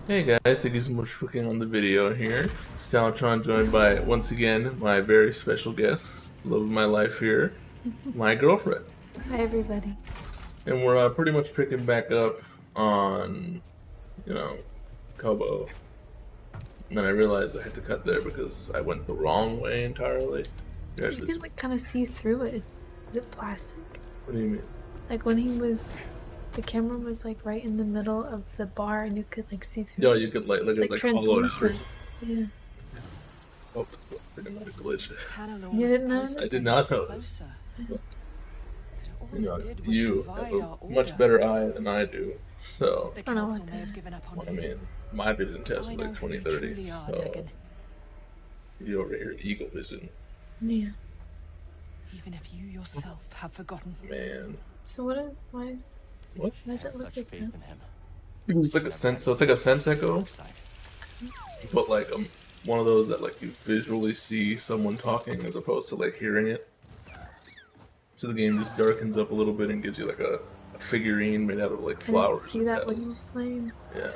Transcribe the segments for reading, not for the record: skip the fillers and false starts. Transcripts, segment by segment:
Hey guys, thank you so much for clicking on the video here. Talentron joined by, once again, my very special guest, love of my life here, my girlfriend. Hi, everybody. And we're pretty much picking back up on, you know, Kobo. And then I realized I had to cut there because I went the wrong way entirely. There's You this, can like kind of see through it. Is it plastic? what do you mean? Like when the camera was like right in the middle of the bar, and you could like see through Yo, it. you could like look It's at like like hollow out or translucent. something. Yeah. Oh, it's like another glitch. You didn't know I that? did not notice. But, All you it know, did was you have divide a our much order. better eye than I do, so. The I don't know council what may have that. given up on I you. mean, my vision test I was know like who you 2030, truly are, so Dagon. you over here eagle vision, Yeah. Even if you yourself have forgotten. man. So what is why? What? Why does it look Such like faith that? in him. It's like a sense. So it's like a sense echo, but like one of those that like you visually see someone talking as opposed to like hearing it. So the game just darkens up a little bit and gives you like a figurine made out of like I didn't flowers see or that when you were petals. playing. Yeah.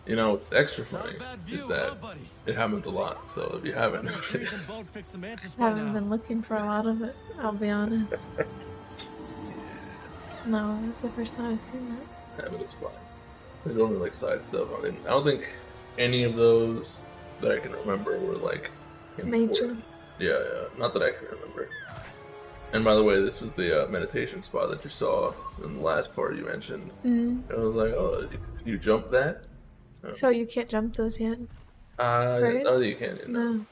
You know, what's extra funny is that it happens a lot. So if you haven't noticed, I haven't been looking for a lot of it. I'll be honest. No, it's the first time I've seen that. yeah, but it's fine. They don't really like side stuff. I don't think any of those that I can remember were like Major. important. Yeah, not that I can remember. And by the way, this was the meditation spot that you saw in the last part you mentioned. Mm. I was like, oh, you jump that? So you can't jump those yet, I right? don't think you can. You know? No.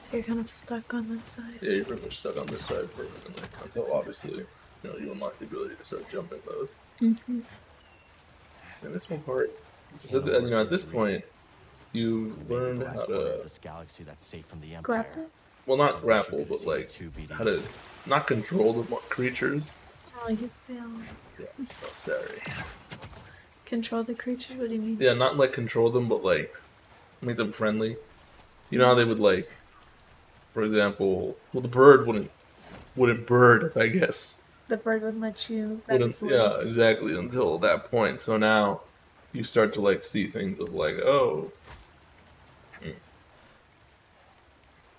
So you're kind of stuck on that side. Yeah, you're pretty much stuck on this side permanently until obviously, you unlock the ability to start jumping those. Mm-hmm. And this one part, so at this point, you learned how to, this galaxy that's safe from the Empire. Grapple? well, not grapple, but like how to not control the creatures. Oh, you fail. Yeah, oh, sorry. Control the creature? What do you mean? Yeah, not like control them, but like make them friendly. You know how they would like, for example, well, the bird wouldn't bird, I guess. The bird would let you. Wouldn't, yeah, exactly, until that point. So now you start to like see things of like, oh,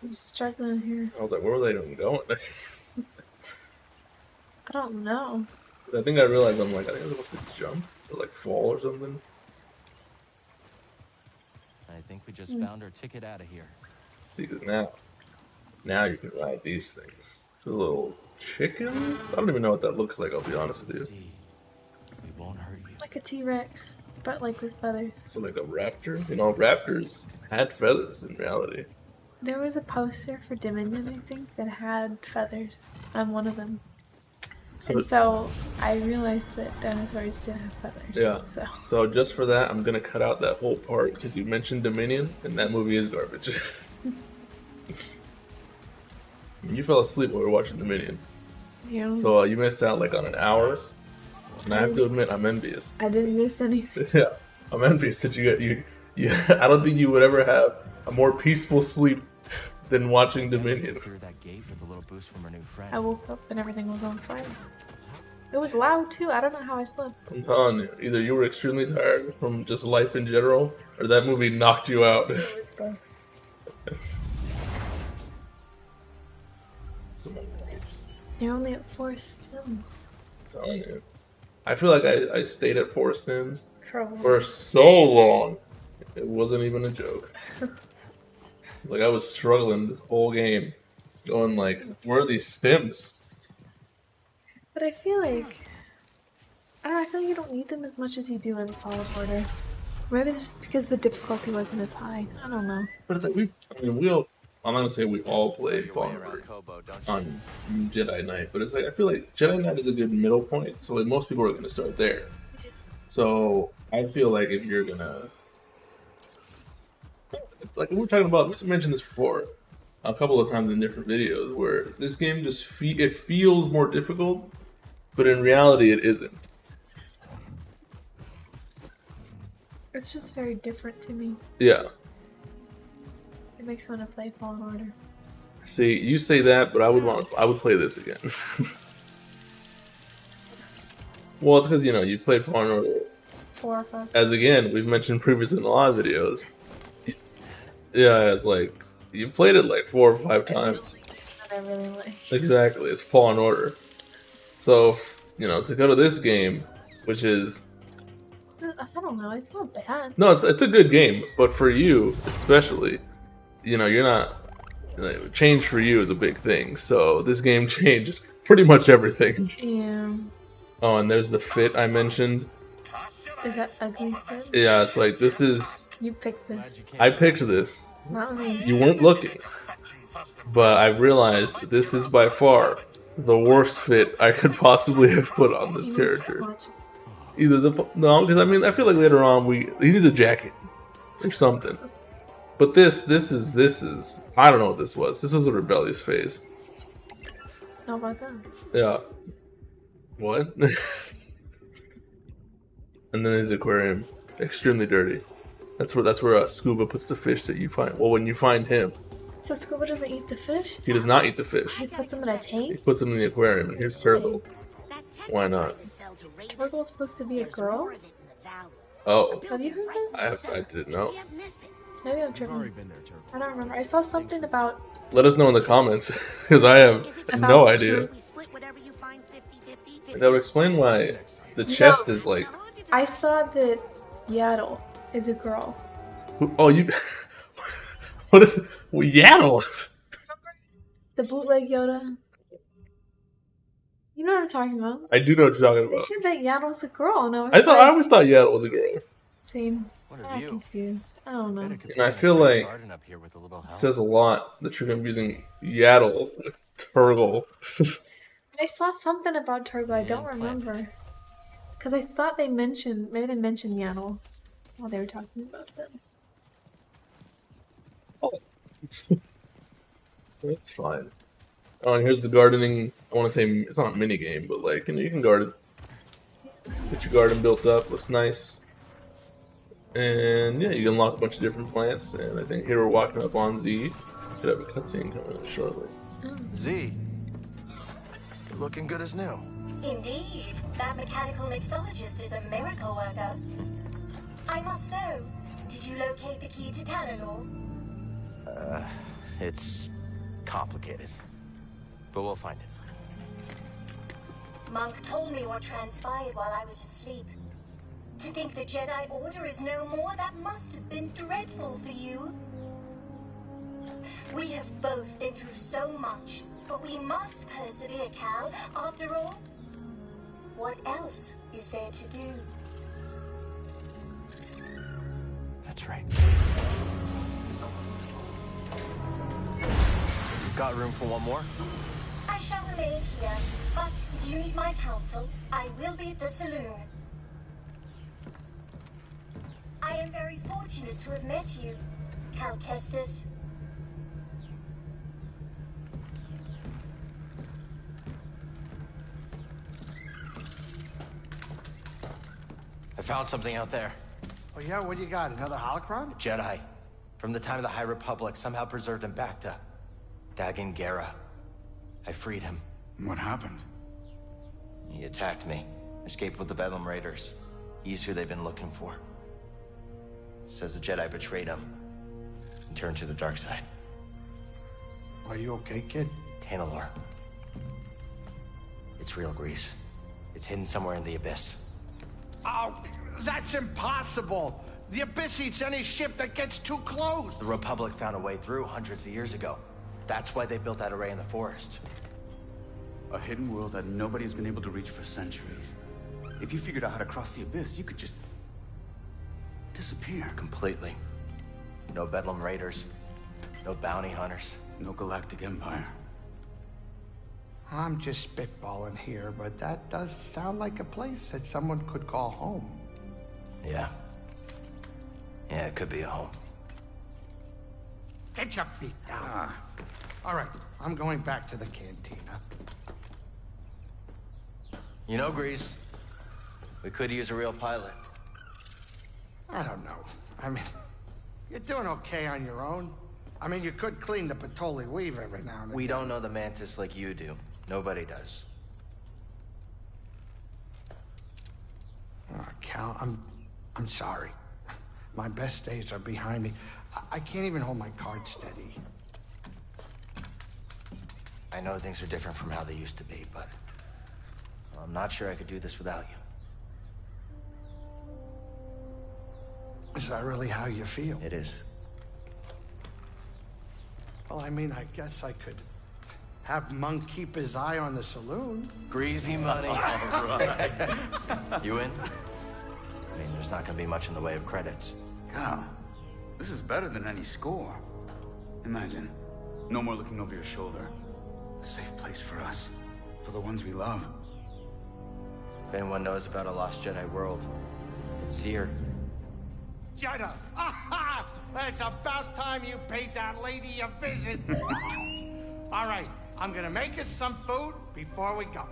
You're struggling here. I was like, where were they even going? I don't know. Because I think I realized I'm like, I think I'm supposed to jump or like fall or something. I think we just found our ticket out of here. See, because now you can ride these things. The little chickens? I don't even know what that looks like, I'll be honest with you. See, we won't hurt you. Like a T-Rex, but like with feathers. So like a raptor? You know, raptors had feathers in reality. There was a poster for Dominion, I think, that had feathers on one of them. So I realized that dinosaurs did have feathers. Yeah. So just for that, I'm gonna cut out that whole part because you mentioned Dominion, and that movie is garbage. You fell asleep while we were watching Dominion, yeah. so you missed out like on an hour. And I have to admit, I'm envious. I didn't miss anything. Yeah, I'm envious that you. I don't think you would ever have a more peaceful sleep than watching Dominion. Clear that gate with a little boost from our new friend. I woke up and everything was on fire. It was loud too. I don't know how I slept. I'm telling you, either you were extremely tired from just life in general, or that movie knocked you out. It was both. Someone else. You're only at 4 stems. I'm telling you. I feel like I stayed at 4 stims Trouble. for so long. It wasn't even a joke. Like I was struggling this whole game, going like, where are these stims? But I feel like I feel like you don't need them as much as you do in Fallen Order. Maybe it's just because the difficulty wasn't as high. I don't know. But it's like we all. I'm not gonna say we all played Way Fallen around Order Kobo, don't you? on Jedi Knight, but it's like I feel like Jedi Knight is a good middle point. So like most people are gonna start there. So I feel like if you're gonna, like we were talking about, we mentioned this before a couple of times in different videos, where this game just it feels more difficult, but in reality it isn't. It's just very different to me. Yeah. It makes me want to play Fallen Order. See, you say that, but I would play this again. Well, it's because you played Fallen Order 4 or 5. as again we've mentioned previously in a lot of videos. Yeah, it's like you played it like 4 or 5 times. That I really like. Exactly, it's Fallen Order. So you know, to go to this game, which is I don't know. It's not bad. no, it's a good game, but for you especially, you know, you're not. Like, change for you is a big thing. So this game changed pretty much everything. Yeah. Oh, and there's the fit I mentioned. Is that ugly? Fit? Yeah, it's like this is. You picked this. I picked this. Not me. You weren't looking, but I realized this is by far the worst fit I could possibly have put on this character. Either no, because I mean I feel like later on he needs a jacket or something. But this is I don't know what this was. This was a rebellious phase. How about that? Yeah. What? And then his aquarium, extremely dirty. That's where Scuba puts the fish that you find. Well, when you find him, So Scuba doesn't eat the fish? he does not eat the fish. He puts them in a He tank? puts them in the aquarium. And here's Turtle. Why not? Turtle's supposed to be a girl? Oh, Have you heard that? I didn't know. Maybe I'm tripping. I don't remember. I saw something about Let us know in the comments, because I have no idea. That would explain why the chest is like. I saw that Yaddle is a girl. Oh, you. What is Yaddle? The bootleg Yoda. You know what I'm talking about? I do know what you're talking They about. said that Yaddle's a girl, and I was I always thought Yaddle was a girl. same. What a I'm view. confused. I don't know. And I feel like Garden up here with a little help. it says a lot that you're confusing Yaddle with Turtle. I saw something about Turgo. I don't remember. Because I thought they mentioned, maybe they mentioned Yaddle while they were talking about them. That's fine. Oh, and here's the gardening. I want to say it's not a mini game, but like you can garden. Get your garden built up. Looks nice. And yeah, you can unlock a bunch of different plants. And I think here we're walking up on Z. Could have a cutscene coming up shortly. Z, you're looking good as new. Indeed, that mechanical mixologist is a miracle worker. I must know, did you locate the key to Tanalor? It's complicated, but we'll find it. Monk told me what transpired while I was asleep. To think the Jedi Order is no more, that must have been dreadful for you. We have both been through so much, but we must persevere, Cal. After all, what else is there to do? That's right. You've got room for one more? I shall remain here, but if you need my counsel, I will be at the saloon. I am very fortunate to have met you, Cal Kestis. I found something out there. Oh yeah, what do you got? Another holocron? Jedi, from the time of the High Republic, somehow preserved in Bacta. Dagan Gera. I freed him. What happened? He attacked me. Escaped with the Bedlam Raiders. He's who they've been looking for. Says the Jedi betrayed him and turned to the dark side. Are you okay, kid? Tanalor. It's real, Grease. It's hidden somewhere in the Abyss. Oh, that's impossible! The Abyss eats any ship that gets too close! The Republic found a way through hundreds of years ago. That's why they built that array in the forest. A hidden world that nobody's been able to reach for centuries. If you figured out how to cross the Abyss, you could just disappear. Completely. No Bedlam Raiders. No bounty hunters. No galactic empire. I'm just spitballing here, but that does sound like a place that someone could call home. Yeah. Yeah, it could be a home. Get your feet down. All right, I'm going back to the cantina. You know, Grease, we could use a real pilot. I don't know. I mean, you're doing okay on your own. I mean, you could clean the Patoli weave every now and then. We don't know the Mantis like you do. Nobody does. Oh, Cal, I'm I'm sorry. My best days are behind me. I can't even hold my cards steady. I know things are different from how they used to be, but I'm not sure I could do this without you. Is that really how you feel? It is. Well, I mean, I guess I could have Monk keep his eye on the saloon. Greasy money. All right. You in? I mean, there's not gonna be much in the way of credits. Cal, this is better than any score. Imagine, no more looking over your shoulder. A safe place for us, for the ones we love. If anyone knows about a lost Jedi world, it's here. Jedi! Aha! It's about time you paid that lady a visit. All right, I'm gonna make us some food before we go.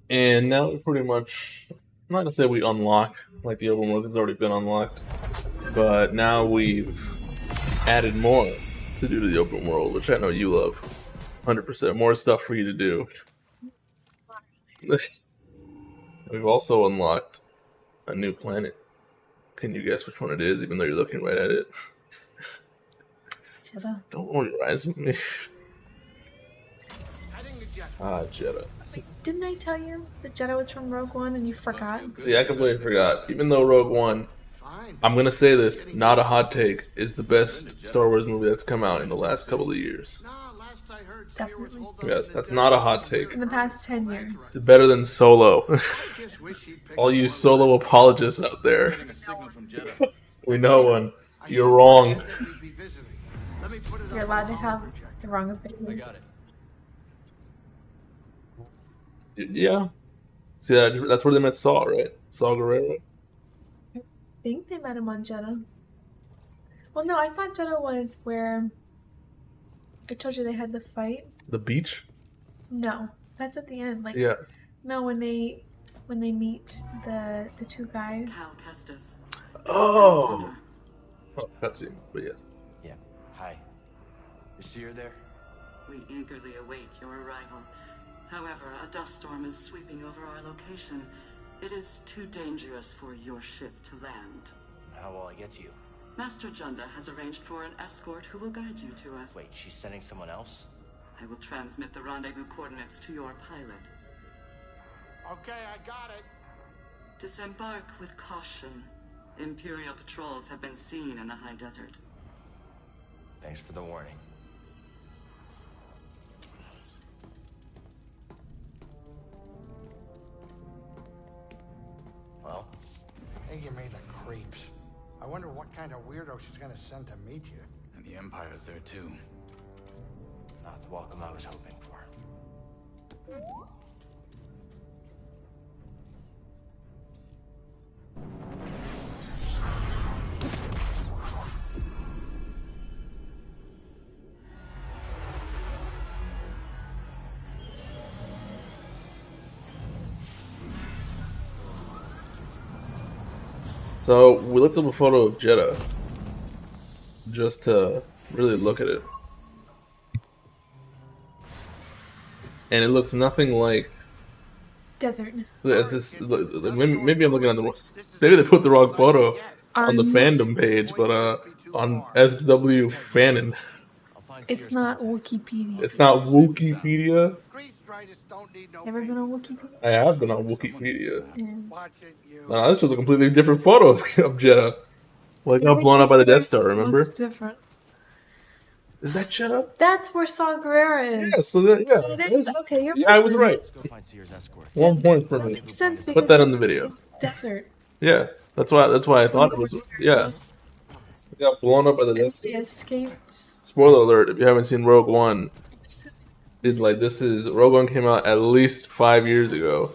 And now we pretty much, I'm not gonna say we unlock, like the open world has already been unlocked, but now we've added more to do to the open world, which I know you love. 100% more stuff for you to do. We've also unlocked a new planet. Can you guess which one it is, even though you're looking right at it? Jedi. Don't roll your eyes at me. Ah, Jedi. Didn't I tell you that Jedi was from Rogue One and you forgot? See, I completely forgot. Even though Rogue One, I'm gonna say this, not a hot take, is the best Star Wars movie that's come out in the last couple of years. Definitely. Yes, that's not a hot take. In the past 10 years. It's better than Solo. All you Solo apologists out there. We know one. You're wrong. You're allowed to have the wrong opinion. Yeah. See, that's where they met Saw, right? Saw Gerrera. I think they met him on Jeddah. Well, no, I thought Jeddah was where I told you they had the fight. The beach? No, that's at the end. Like, Yeah. no, when they meet the two guys. Cal Kestis. Oh! Oh, cutscene, but yeah. Yeah. Hi. You see her there? We eagerly await your arrival. However, a dust storm is sweeping over our location. It is too dangerous for your ship to land. How will I get to you? Master Junda has arranged for an escort who will guide you to us. Wait, she's sending someone else? I will transmit the rendezvous coordinates to your pilot. Okay, I got it. Disembark with caution. Imperial patrols have been seen in the high desert. Thanks for the warning. Well? They give me the creeps. I wonder what kind of weirdo she's gonna send to meet you. And the Empire's there too. Not the welcome I was hoping for. So, we looked up a photo of Jeddah. Just to really look at it. And it looks nothing like... Desert. It's just, maybe I'm looking at the wrong... Maybe they put the wrong photo on the fandom page, but on SW Fanon. It's not Wikipedia. It's not Wikipedia. Ever been on Wikipedia? I have been on Wikipedia. Yeah. This was a completely different photo of Jeddah. Like got blown up by the Death Star, remember? Looks different. Is that Jeddah? That's where Saw Gerrera is. Yeah, so that, yeah. It is? Okay, you're Yeah, I was right. Go find Seer's escort. 1 point for That me. makes sense because Put that in the video. it's desert. Yeah, that's why I thought it was. Yeah, it got blown up by the Death They Star. escaped. Spoiler alert! If you haven't seen Rogue One, Rogue One came out at least 5 years ago,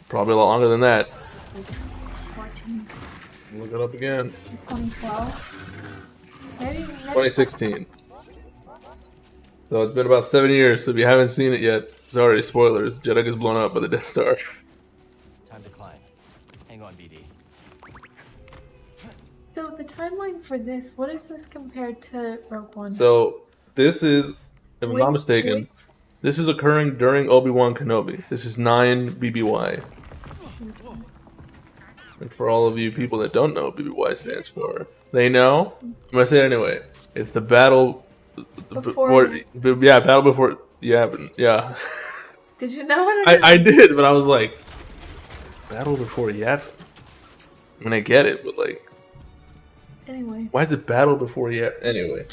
probably a lot longer than that. 14, Look it up again. 2012. Maybe 2016. So it's been about 7 years. So if you haven't seen it yet, sorry, spoilers. Jeddah gets blown up by the Death Star. Time to climb. Hang on, BD. So the timeline for this, what is this compared to Rogue One? So this is, if I'm not mistaken, this is occurring during Obi-Wan Kenobi. This is 9 BBY. And for all of you people that don't know what BBY stands for, they know. I'm gonna say it anyway. It's the battle yeah, battle before Yavin. Yeah. Did you know what I did, but I was like, battle before Yavin. I mean, I get it, but like, Anyway. why is it battle before Yavin? Anyway.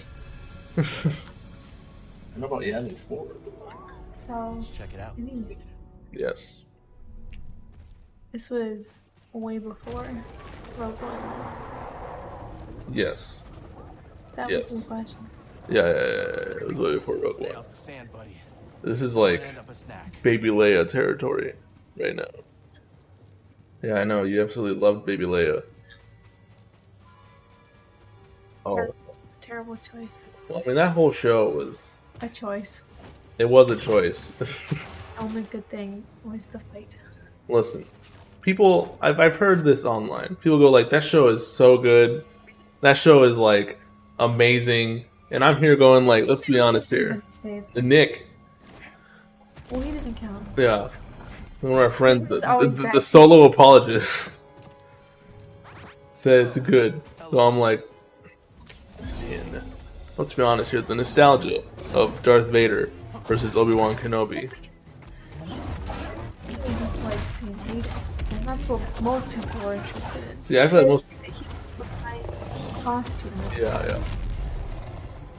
I know about Yavin 4. So Let's check it out. I mean, Yes. this was way before Rogue One. Yes. That Yes. was my question. Yeah. It was way before Rogue Stay One. off the sand, buddy. This is like Land up a snack. Baby Leia territory right now. Yeah, I know. You absolutely loved Baby Leia. Oh, Terrible choice. well, I mean, that whole show was... A choice. It was a choice. The only good thing was the fight. Listen, people... I've heard this online. People go like, that show is so good. That show is, like, amazing. And I'm here going like, let's be honest here. Nick. Well, he doesn't count. Yeah. One of our friends, He's always the back. solo apologist, said it's good. So I'm like, man, let's be honest here. The nostalgia of Darth Vader versus Obi-Wan Kenobi. People just like seeing Vader. And that's what most people are interested in. See, I feel like most... He was behind costumes. Yeah.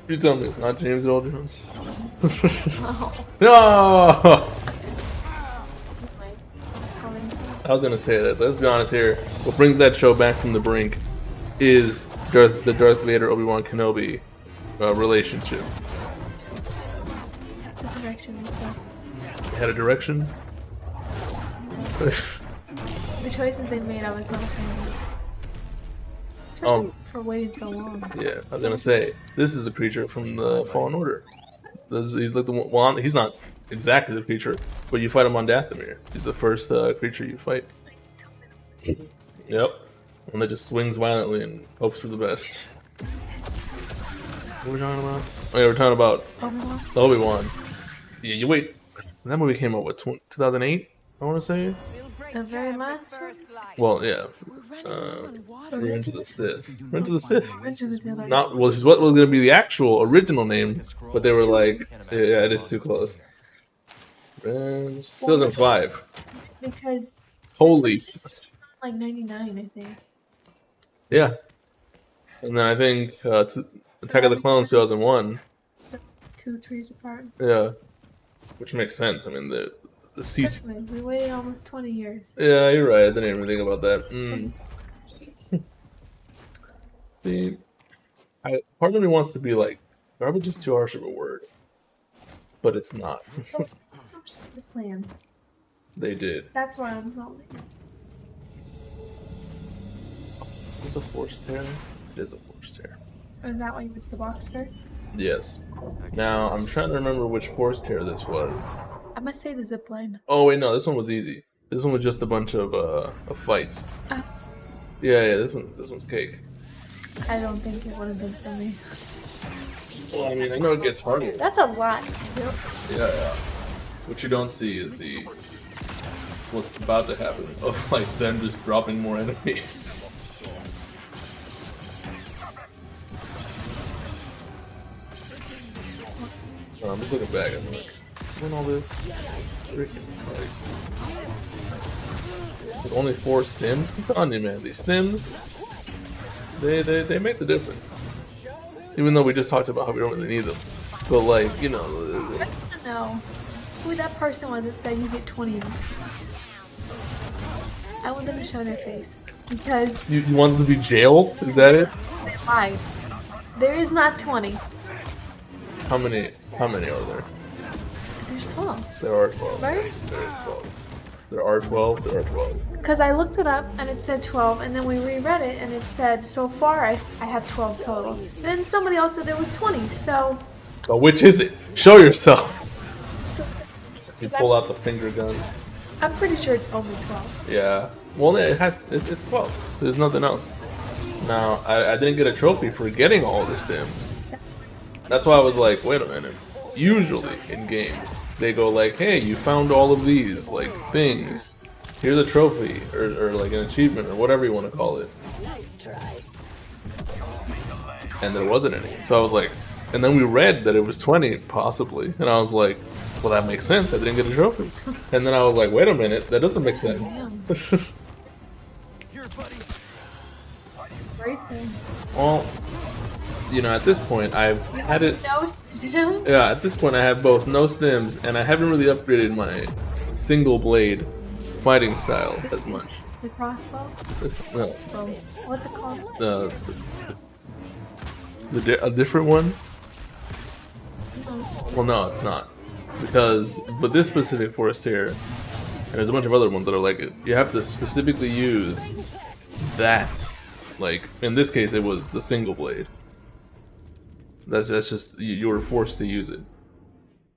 You tell me it's not James Earl Jones? Oh. No! Like, comments. I was gonna say that. So let's be honest here. What brings that show back from the brink is the Darth Vader Obi-Wan Kenobi relationship. The direction and stuff. It had a direction. The choices they made, I was not a fan of. Especially for waiting so long. Yeah, I was gonna say this is a creature from the Fallen Order. He's like the one. Well, he's not exactly the creature, but you fight him on Dathomir. He's the first creature you fight. Yep, one that just swings violently and hopes for the best. What were we talking about? Oh yeah, we're talking about Obi-Wan. Yeah, you wait. That movie came out what 2008? I want to say. The very last one? Well, yeah. Revenge of the Sith. Revenge of the Sith. Revenge of the Jedi. Not well. This is what was going to be the actual original name, but they were like, yeah, it is too close. Revenge 2005. Because Holy. like 99, I think. Yeah. And then I think Attack of the Clones 2001. 2-3 years apart. Yeah. Which makes sense. I mean the seats. Especially, we waited almost 20 years. Yeah, you're right. I didn't even think about that. See, part of me wants to be like, garbage is too harsh of a word, but it's not. So much the plan. They did. That's why I'm salty. Is a forced tear? It is a forced tear. Is that why you went to the box first? Yes. Now I'm trying to remember which forced tear this was. I must say the zip line. Oh wait, no, this one was easy. This one was just a bunch of fights. Yeah, this one's cake. I don't think it would have been for me. Well, I mean, I know it gets harder. That's a lot still. Yeah. What you don't see is what's about to happen of like them just dropping more enemies. I'm just looking back. I'm like, when all this freaking like, with only 4 stims. I'm telling you, man, these stims, they make the difference. Even though we just talked about how we don't really need them, but like, you know. I want to know who that person was that said you get 20 in this game. I want them to show their face because You want them to be jailed? Is that it? they lied. There is not 20. How many are there? There's 12. There are 12. Right? There is 12. There are 12. There are 12. Because I looked it up and it said 12, and then we reread it and it said so far I have 12 total. Then somebody else said there was 20. So So which is it? Show yourself. You pull out the finger gun. I'm pretty sure it's only 12. Yeah. Well, it has. It's 12. There's nothing else. Now, I didn't get a trophy for getting all the stems. That's why I was like, wait a minute. Usually in games, they go like, hey, you found all of these like things. Here's a trophy or like an achievement or whatever you want to call it. And there wasn't any. So I was like, and then we read that it was 20 possibly, and I was like, well, that makes sense. I didn't get a trophy. And then I was like, wait a minute, that doesn't make sense. Right there. Well, you know, at this point, I've had it. No stem? Yeah, at this point, I have both no stems, and I haven't really upgraded my single blade fighting style as much. The crossbow? No, What's it called? a different one? No. Well, no, it's not. Because with this specific forest here, and there's a bunch of other ones that are like it, you have to specifically use that. Like, in this case, it was the single blade. That's just, you were forced to use it.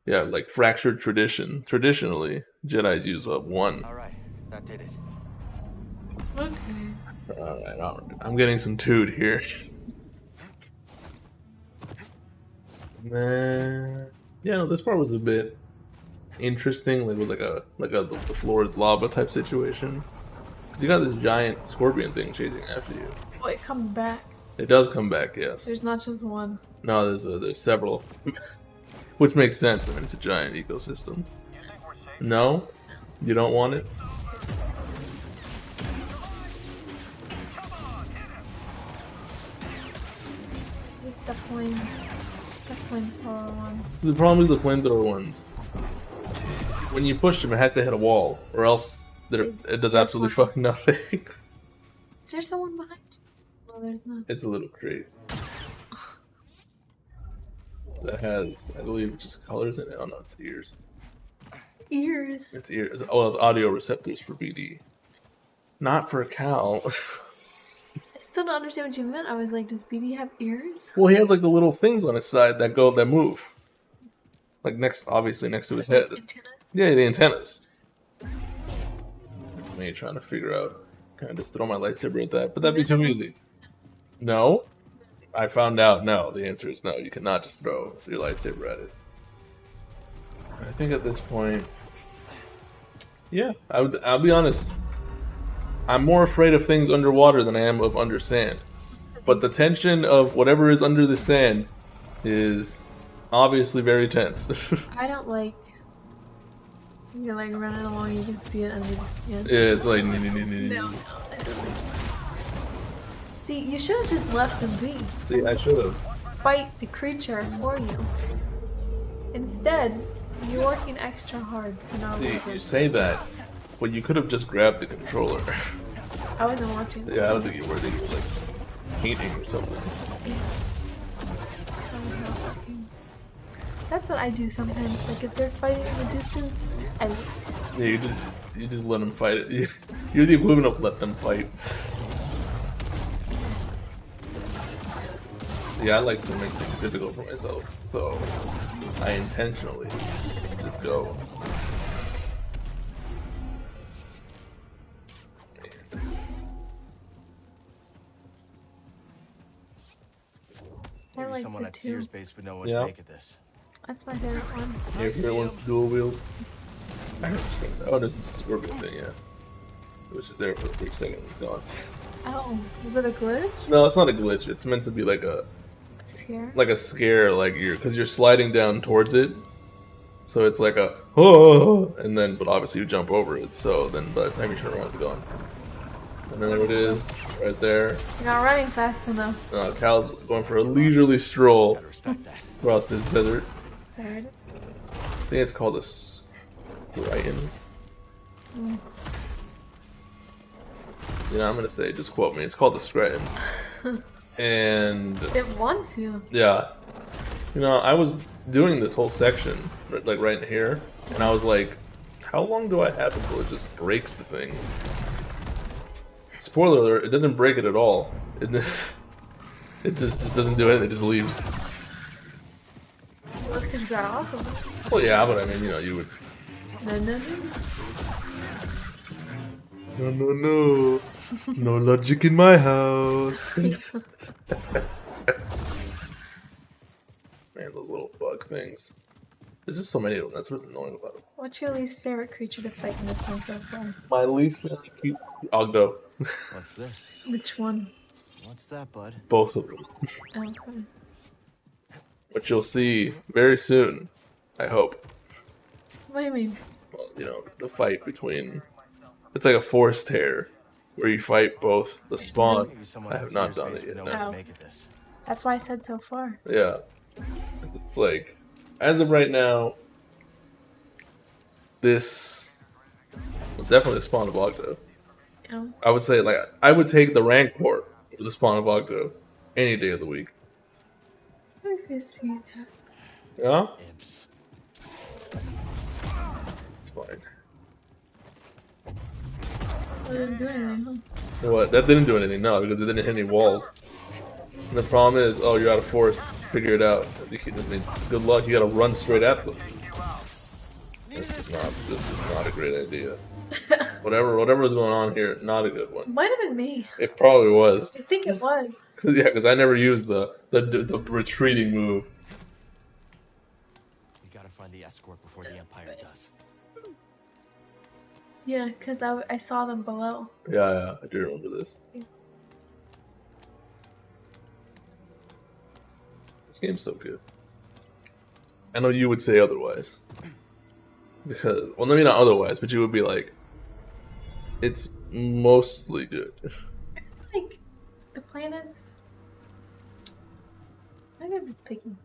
Yeah, like Fractured Tradition. Traditionally, Jedis use one. Alright, that did it. Okay. Alright, I'm getting some toot here. Yeah, no, this part was a bit interesting. Like, it was like the floor is lava type situation. Because you got this giant scorpion thing chasing after you. Oh, it comes back. It does come back, yes. There's not just one. No, there's several. Which makes sense. I mean, it's a giant ecosystem. No? You don't want it? The flamethrower ones. So the problem with the flamethrower ones, when you push them, it has to hit a wall, or else it does absolutely fucking nothing. Is there someone behind? No, there's not. It's a little crate that has, I believe, just colors in it. Oh no, it's ears. Ears. It's ears. Oh, it's audio receptors for BD, not for Cal. I still don't understand what you meant. I was like, does BD have ears? Well, he has like the little things on his side that move, like obviously next to his head. Antennas? Yeah, the antennas. Me trying to figure out, can I just throw my lightsaber at that? But that'd be too easy. No, I found out. No, the answer is no. You cannot just throw your lightsaber at it. I think at this point, yeah, I'll be honest. I'm more afraid of things underwater than I am of under sand. But the tension of whatever is under the sand is obviously very tense. I don't like. You're like running along, you can see it under the skin. Yeah, it's like. No, I don't like. See, you should have just left them be. See, I should have. Fight the creature for you. Instead, you're working extra hard for no See, reason. you say that, but you could have just grabbed the controller. I wasn't watching. Yeah, I don't think you were. I think you were like painting or something. That's what I do sometimes. Like if they're fighting in the distance, I wait. Yeah, you just let them fight it. You're the equivalent of let them fight. See, I like to make things difficult for myself, so I intentionally just go. I Maybe like someone the at two. Sears base would know what Yeah. to make of this. That's my favorite one. Your favorite one's dual wield. I understand that. Oh, this is a scorpion thing, yeah. It was just there for a brief second, it's gone. Oh, is it a glitch? No, it's not a glitch. It's meant to be like a Scare? scare, like because you're sliding down towards it. So it's like a oh, and then but obviously you jump over it. So then by the time you turn around, it's gone. And then there it is, right there. You're not running fast enough. Cal's going for a leisurely stroll Gotta respect that. across this desert. I heard it. I think it's called a Scryton. You know, I'm gonna say, just quote me. It's called the Scryton. And It wants you. yeah, you know, I was doing this whole section, like right in here, and I was like, how long do I have until it just breaks the thing? Spoiler alert, it doesn't break it at all. It just doesn't do anything, it just leaves. Well, that's because you got off of it. Well, yeah, but I mean, you know, you would. No. No, no, no. No logic in my house. Man, those little bug things. There's just so many of them. That's what's annoying about them. What's your least favorite creature to fight in this one so far? My least favorite Ogdo. What's this? Which one? What's that, bud? Both of them. Okay. Which you'll see very soon. I hope. What do you mean? Well, you know, the fight between... It's like a forced tear. Where you fight both the spawn. Maybe someone I that have not sears done base it would yet. know No. what No. to make of this. That's why I said so far. Yeah. It's like... As of right now... This... was definitely the spawn of Ogdo. Yeah. I would say, like, I would take the rank port of the spawn of Ogdo any day of the week. I can see that. Yeah? Imps. It's fine. Well, it didn't do anything, huh? What? That didn't do anything, no, because it didn't hit any walls. And the problem is, oh, you're out of force. Figure it out. Good luck, you gotta run straight at them. This was not a great idea. Whatever was going on here, not a good one. Might have been me. It probably was. I think it was. Yeah, because I never used the retreating move. We gotta find the escort before the Empire does. Yeah, because I saw them below. Yeah, I do remember this. This game's so good. I know you would say otherwise. Because, well, maybe not otherwise, but you would be like, it's mostly good. I feel like the planets. Maybe I'm just picking,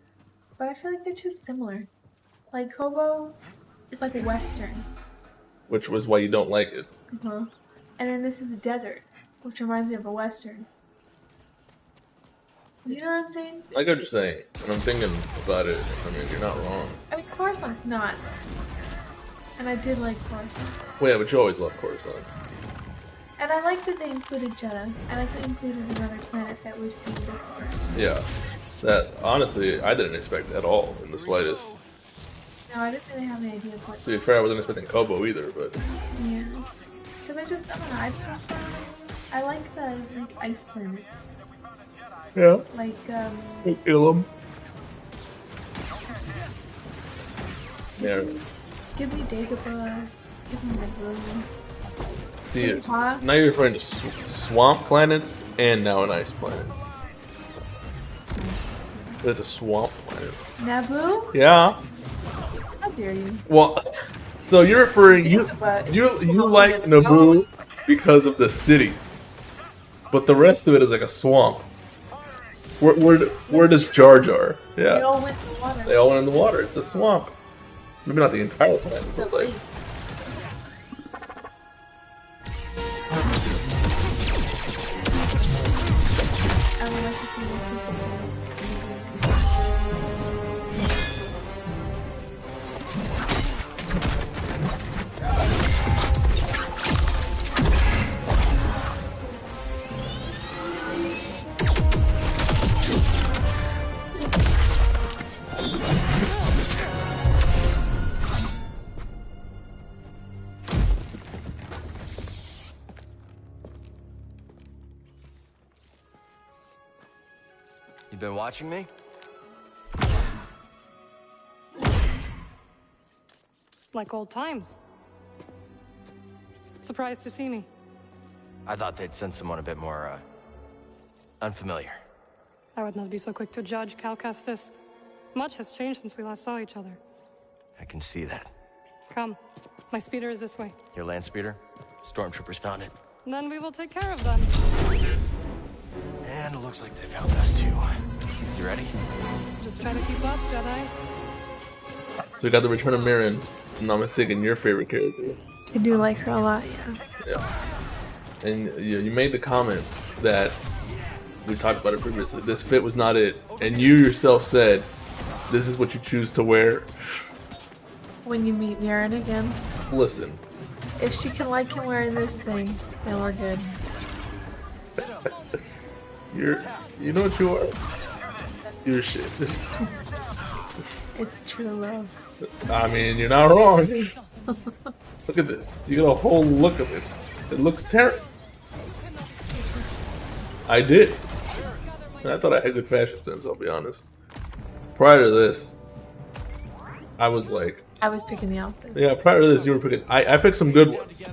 but I feel like they're too similar. Like Kobo is like a western, Which was why you don't like it. and then this is a desert, which reminds me of a western. You know what I'm saying? I get what you're saying, and I'm thinking about it. I mean, you're not wrong. I mean, Coruscant's not, and I did like Coruscant, Well, yeah, but you always love Coruscant. and I like that they included Jedi. I like that they included another planet that we've seen before. Yeah. That, honestly, I didn't expect at all, in the slightest. No, I didn't really have any idea what. To be fair, I wasn't expecting Kobo either, but... Yeah, because I don't know. I like the like ice planets, Yeah. like Ilum. Yeah. give me Dagobah, give me Naboo. See, Huh? now you're referring to swamp planets, and now an ice planet. There's a swamp planet. Naboo? Yeah. How dare you? Well, so you're referring Dagobah is you a swamp like planet. Naboo because of the city, but the rest of it is like a swamp. Where does Jar Jar? They Yeah, all went in the water. they all went in the water. It's a swamp. Maybe not the entire planet, It's a but like. lake. I would like to see more people. You been watching me? Like old times. Surprised to see me. I thought they'd send someone a bit more, unfamiliar. I would not be so quick to judge, Cal Kestis. Much has changed since we last saw each other. I can see that. Come. My speeder is this way. Your land speeder? Stormtroopers found it. Then we will take care of them. And it looks like they found us too. You ready? Just try to keep up, Jedi. So we got the Return of Mirren. If I'm not mistaken, your favorite character. I do like her a lot, yeah. Yeah. And you made the comment that we talked about it previously. This fit was not it, and you yourself said, "This is what you choose to wear." When you meet Mirren again, Listen, if she can like him wearing this thing, then we're good. you know what you are. You're shit. It's true love. I mean, you're not wrong. Look at this. You got a whole look of it. It looks terrible. I did. And I thought I had good fashion sense, I'll be honest. Prior to this, I was like... I was picking the outfit. Yeah, prior to this, you were picking... I picked some good ones.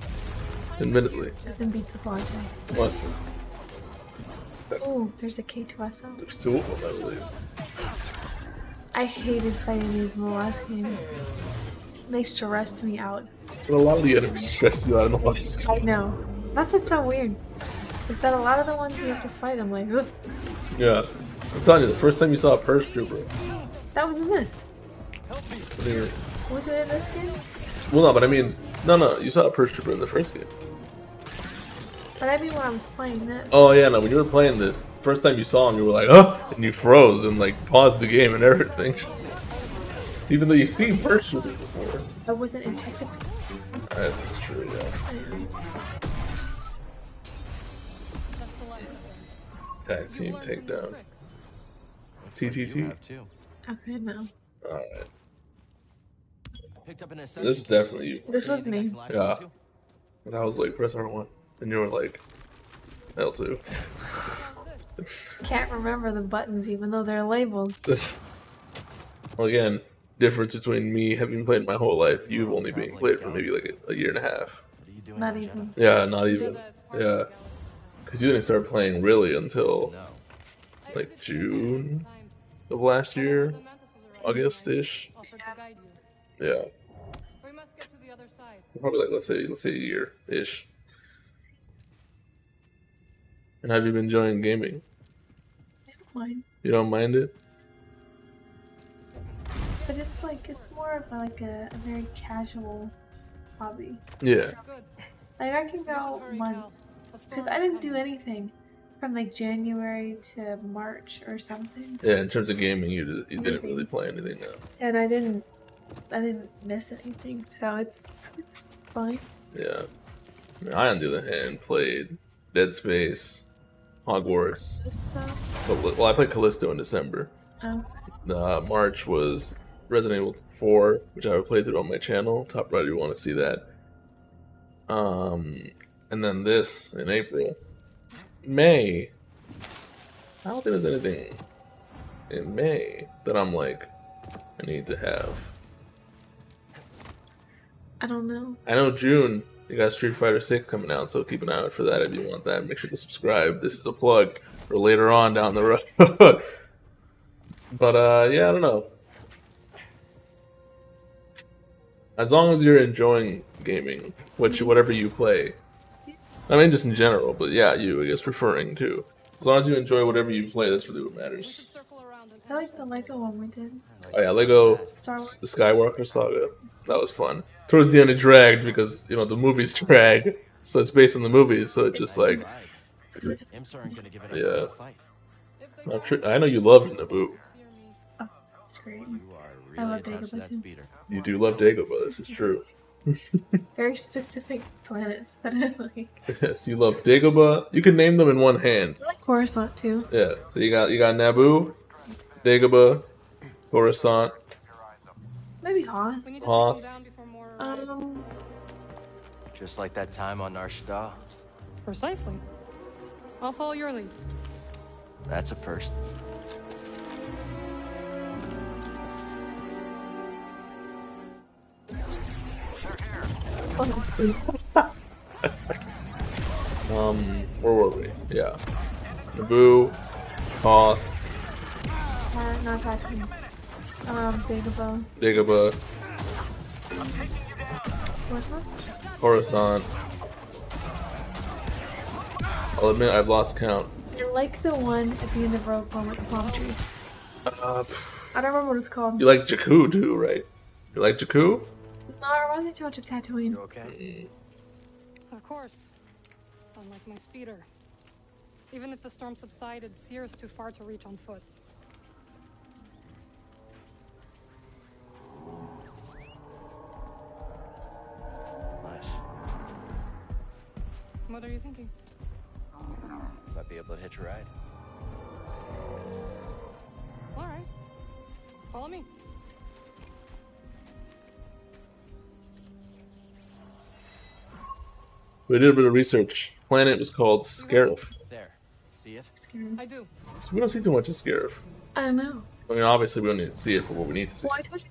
Admittedly. Nothing beats the latte. Listen. Oh, there's a K2SO. There's two of them, I believe. I hated fighting these in the last game. They stressed me out. But a lot of the enemies stressed you out in the last I game. know. That's what's so weird. Is that a lot of the ones you have to fight, I'm like, ugh. Yeah. I'm telling you, the first time you saw a Purge Trooper... That was in this. What do you mean? Was it in this game? Well, no, but I mean... No, you saw a Purge Trooper in the first game. But I mean when I was playing this. Oh yeah, no, when you were playing this, first time you saw him, you were like, oh, and you froze and like paused the game and everything. Even though you've seen Purge Troopers before. I wasn't anticipating. That's true, yeah. Tag team takedown. TTT. Okay, no. Alright. Picked up an This is definitely you. This was me. Yeah. Cause I was like, press R1. And you were like, L2. Can't remember the buttons even though they're labeled. Well, again, difference between me having played my whole life, you've only been played for maybe like a year and a half. Not even. Yeah, not even. Yeah. Because you didn't start playing really until like June of last year, August-ish. Yeah. Probably like let's say a year-ish. And have you been enjoying gaming? I don't mind. You don't mind it? But it's like, it's more of like a very casual hobby. Yeah. Like I can go months. Because I didn't do anything from like January to March or something. Yeah, in terms of gaming, you didn't really play anything now. And I didn't miss anything, so it's fine. Yeah. I, on the other hand, played Dead Space, Hogwarts. This stuff. Well, I played Callisto in December. Oh. March was Resident Evil 4, which I played through on my channel. Top right if you want to see that. And then this in April. May. I don't think there's anything in May that I'm like, I need to have. I don't know. I know June, you got Street Fighter 6 coming out, so keep an eye out for that if you want that. Make sure to subscribe. This is a plug for later on down the road. But, yeah, I don't know. As long as you're enjoying gaming, whatever you play. I mean, just in general, but yeah, you, I guess, referring to. As long as you enjoy whatever you play, that's really what matters. I like the Lego one we did. Oh yeah, Lego Star Wars. Skywalker Saga. That was fun. Towards the end it dragged because, you know, the movies drag. So it's based on the movies, so it's just like... Yeah. I know you loved Naboo. Oh, it's great. I love Dagobah too. You do love Dagobah, this is true. Very specific planets that I like. Yes, you love Dagobah. You can name them in one hand. I like Coruscant too. Yeah, so you got Naboo, Dagobah, Coruscant, Maybe Hoth. Hoth. Just like that time on Nar Shaddaa. Precisely. I'll follow your lead. That's a first. Where were we? Yeah. Naboo, Hoth, Not Tatooine. Dagobah. Dagobah, Coruscant? Coruscant. I'll admit I've lost count. I like the one at the end of Rogue One with the palm trees. I don't remember what it's called. You like Jakku too, right? You like Jakku? No, it reminds me too much of Tatooine. You okay? Of course. Unlike my speeder. Even if the storm subsided, Seer is too far to reach on foot. Nice. What are you thinking? Might be able to hitch a ride. All right. Follow me. We did a bit of research. Planet was called Scarif. There. See it? I do. So we don't see too much of Scarif. I don't know. I mean, obviously we don't need to see it for what we need to see. Well, I told you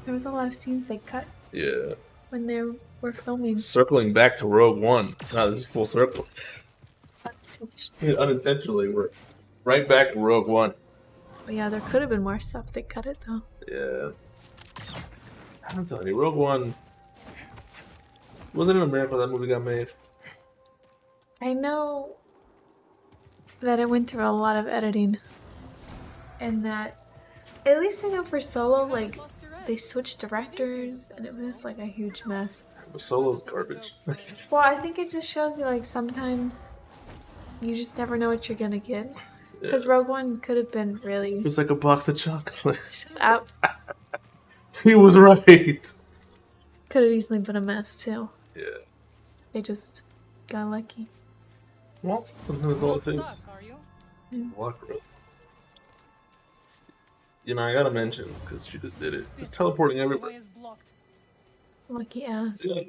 there was a lot of scenes they cut Yeah. when they were filming. Circling back to Rogue One. Now this is full circle. Unintentionally, we're right back in Rogue One. But yeah, there could have been more stuff. They cut it though. Yeah. I'm telling you, Rogue One. Wasn't it in America that movie got made? I know that it went through a lot of editing, and that at least I know for Solo, like they switched directors, and it was like a huge mess. Solo's garbage. Well, I think it just shows you like sometimes you just never know what you're gonna get. Because Rogue One could have been really It was like a box of chocolates. just out. He was right. Could have easily been a mess too. Yeah. They just got lucky. Well, that's all it Stuck, takes. are you? Luck, really. You know, I gotta mention, because she just did it. It's teleporting The everywhere. way is blocked. Lucky ass. Yeah,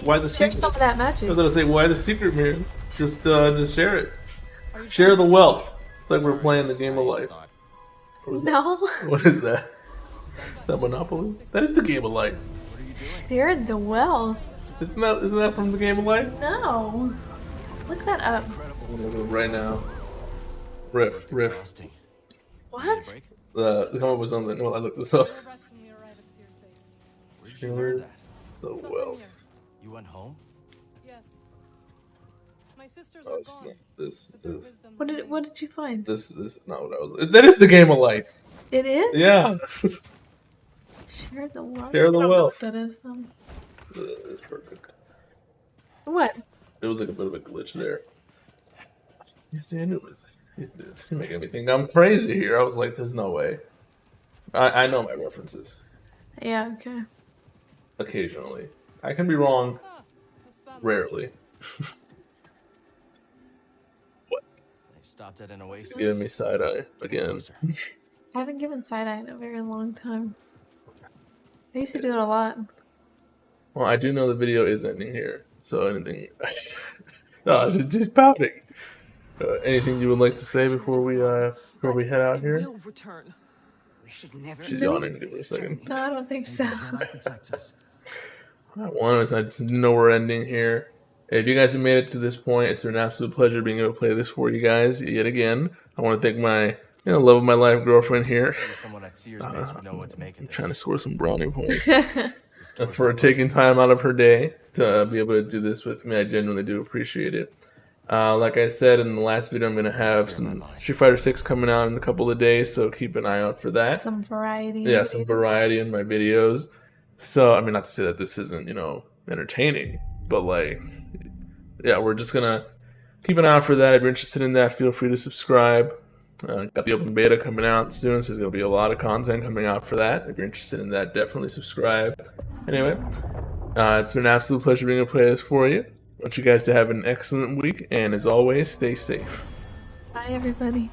why the Share secret? some of that I magic. was gonna say, why the secret, man? Just share it. Share the wealth. It's like we're playing the game of life. What is that? No, What is that? Is that Monopoly? That is the game of life. share the wealth. Isn't that from the game of life? No, look that up. I'm looking at it right now. Riff. Exhausting. What? Come up with something. Well, I looked this up. No rest when we arrive at Sears base. Where did you learn that? The Nothing wealth. You went home? Yes. My sisters Oh, are it's gone. not this. But their This. wisdom What did you find? This is not what I was. That is the game of life. It is. Yeah. Share the wealth. Share the I don't know wealth. what that is. It's perfect. What? It was like a bit of a glitch there. You see, I knew it was. He's making me think I'm crazy here. I was like, there's no way. I know my references. Yeah. Okay. Occasionally. I can be wrong. Ah, that's bad. Rarely. They stopped at an oasis. Giving me side eye again. Closer. I haven't given side eye in a very long time. I used to do it a lot. Well, I do know the video is ending here, so anything. No, just pouting. Anything you would like to say before we head out here? Will return. We should never. She's yawning. Give her a second. No, I don't think so. One is I just know we're ending here. If you guys have made it to this point, it's been an absolute pleasure being able to play this for you guys yet again. I want to thank my love of my life girlfriend here. Maybe someone at Sears base would know what to make of I'm this. trying to score some brownie points. For taking time out of her day to be able to do this with me. I genuinely do appreciate it. Like I said in the last video, I'm going to have some Street Fighter 6 coming out in a couple of days, so keep an eye out for that. Some variety. Yeah, some variety in my videos. So, I mean, not to say that this isn't, entertaining, but like, yeah, we're just going to keep an eye out for that. If you're interested in that, feel free to subscribe. Got the open beta coming out soon, so there's going to be a lot of content coming out for that. If you're interested in that, definitely subscribe. Anyway, it's been an absolute pleasure being able to play this for you. I want you guys to have an excellent week, and as always, stay safe. Bye, everybody.